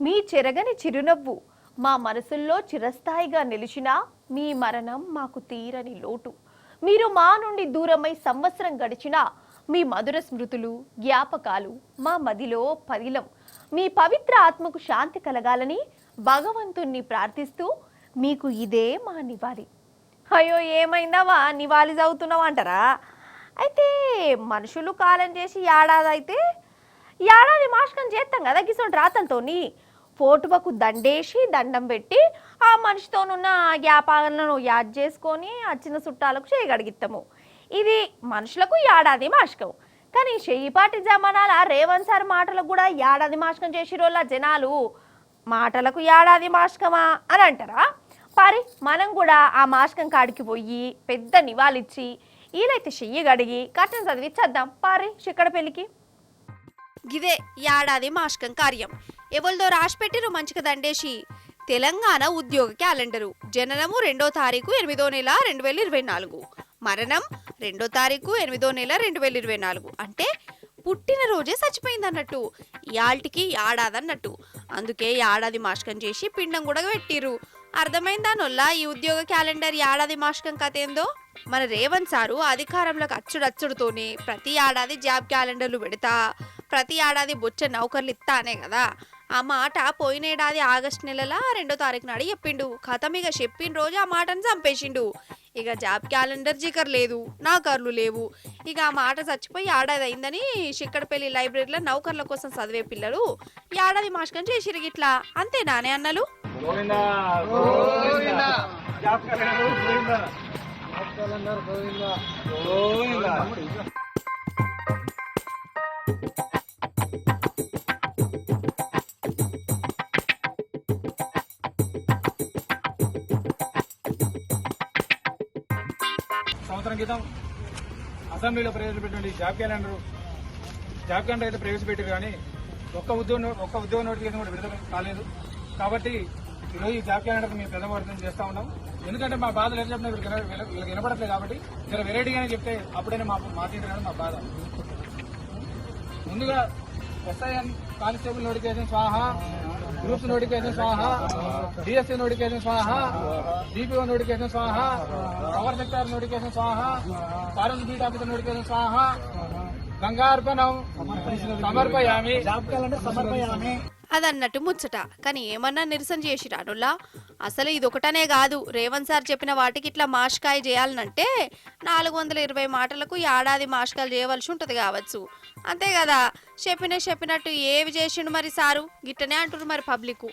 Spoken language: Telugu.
మీ చెరగని చిరునవ్వు మా మనసుల్లో చిరస్థాయిగా నిలిచిన మీ మరణం మాకు తీరని లోటు. మీరు మా నుండి దూరమై సంవత్సరం గడిచినా మీ మధుర స్మృతులు జ్ఞాపకాలు మా మదిలో పదిలం. మీ పవిత్ర ఆత్మకు శాంతి కలగాలని భగవంతుణ్ణి ప్రార్థిస్తూ మీకు ఇదే మా నివాళి. అయ్యో ఏమైందావా నివాళి చదువుతున్నావు అంటారా? అయితే మనుషులు కాలం చేసి ఏడాది మాస్కం చేస్తాం కదా గిసొంటి రాతలతోని ఫోటోకు దండేసి దండం పెట్టి ఆ మనిషితోనున్న జ్ఞాపకాలను యాద్ చేసుకొని వచ్చిన చుట్టాలకు చేయగడిగిస్తాము. ఇది మనుషులకు ఏడాది మాస్కం. కానీ చెయ్యిపాటి జమానాల రేవంత్ సార్ మాటలకు కూడా ఏడాది మాస్కం చేసిరోళ్ళ జనాలు మాటలకు ఏడాది మాస్కమా అని అంటారా? పారి మనం కూడా ఆ మాస్కం కాడికి పోయి పెద్ద నివాళిచ్చి వీలైతే చెయ్యి గడిగి కట్టం చదివిచ్చేద్దాం పారి చిక్కడ పెళ్ళికి. గిదే ఏడాది మాస్కం కార్యం. ఎవరిదో రాసిపెట్టిరు మంచిగా దండేసి. తెలంగాణ ఉద్యోగ క్యాలెండరు. జననము 2వ తారీఖు 8వ నెల 2024, మరణం 2వ తారీఖు 8వ నెల 2024. అంటే పుట్టినరోజే చచ్చిపోయింది అన్నట్టు. ఇయాల్టికి ఏడాది అన్నట్టు. అందుకే ఏడాది మాస్కం చేసి పిండం కూడా పెట్టిరు. అర్థమైందా నొల్లా ఈ ఉద్యోగ క్యాలెండర్ ఏడాది మాస్కం కథ ఏందో? మన రేవంత్ సారు అధికారంలోకి అచ్చుడచ్చుడుతోనే ప్రతి ఏడాది జాబ్ క్యాలెండర్లు పెడతా, ప్రతి ఏడాది బొచ్చ నౌకర్లు ఇస్తానే కదా. ఆ మాట పోయినేడాది ఆగస్టు నెలల 2వ తారీఖు నాడు చెప్పిండు. కథం ఇక చెప్పిన రోజు ఆ మాటను చంపేసిండు. ఇక జాబ్ క్యాలెండర్ జికర్ లేదు, నౌకర్లు లేవు. ఇక ఆ మాట చచ్చిపోయి ఏడాది అయిందని చిక్కడపల్లి లైబ్రరీలో నౌకర్ల కోసం చదివే పిల్లలు ఏడాది మాస్కం చేసిరు గిట్లా. అంతేనానే అన్నలు? సంవత్సరం క్రితం అసెంబ్లీలో ప్రవేశపెట్టిన జాబ్ క్యాలెండర్ అయితే ప్రవేశపెట్టారు, కానీ ఒక్క ఉద్యోగ నోటిఫికేషన్ కూడా విడుదల కాలేదు. కాబట్టి ఈరోజు ఈ జాబ్ క్యాలెండర్ మేము ప్రథమ చేస్తా ఉన్నాం. ఎందుకంటే మా బాధలు ఏం చెప్పినా వీళ్ళకి వినపడట్లేదు. కాబట్టి చాలా వెరైటీగానే చెప్తే అప్పుడైనా మా తీరు మా బాధ. ముందుగా ఎస్ఐఎన్ కానిస్టేబుల్ నోటిఫికేషన్ స్వాహ, గ్రూప్స్ నోటిఫికేషన్ స్వాహ, డిఎస్సీ నోటిఫికేషన్ స్వాహ, డిపిఓ నోటిఫికేషన్ స్వాహ, పవర్ సెక్టర్ నోటిఫికేషన్ స్వాహ, ఫారెస్ట్ బీట్ ఆఫీసర్ నోటిఫికేషన్ స్వాహ, గంగార్పణం సమర్పయామి. జాబ్ క్యాలెండర్ సమర్పయామి అదన్నట్టు ముచ్చట. కానీ ఏమన్నా నిరసన చేసి రానుల్లా? అసలు ఇదొకటనే కాదు. రేవంత్ సార్ చెప్పిన వాటికి ఇట్లా మాష్కాయ చేయాలనంటే 420 మాటలకు ఏడాది మాష్కాలు చేయవలసి ఉంటది కావచ్చు. అంతే కదా. చెప్పినట్టు ఏవి చేసిండు మరి సారు? గిట్టనే అంటున్నారు మరి పబ్లిక్.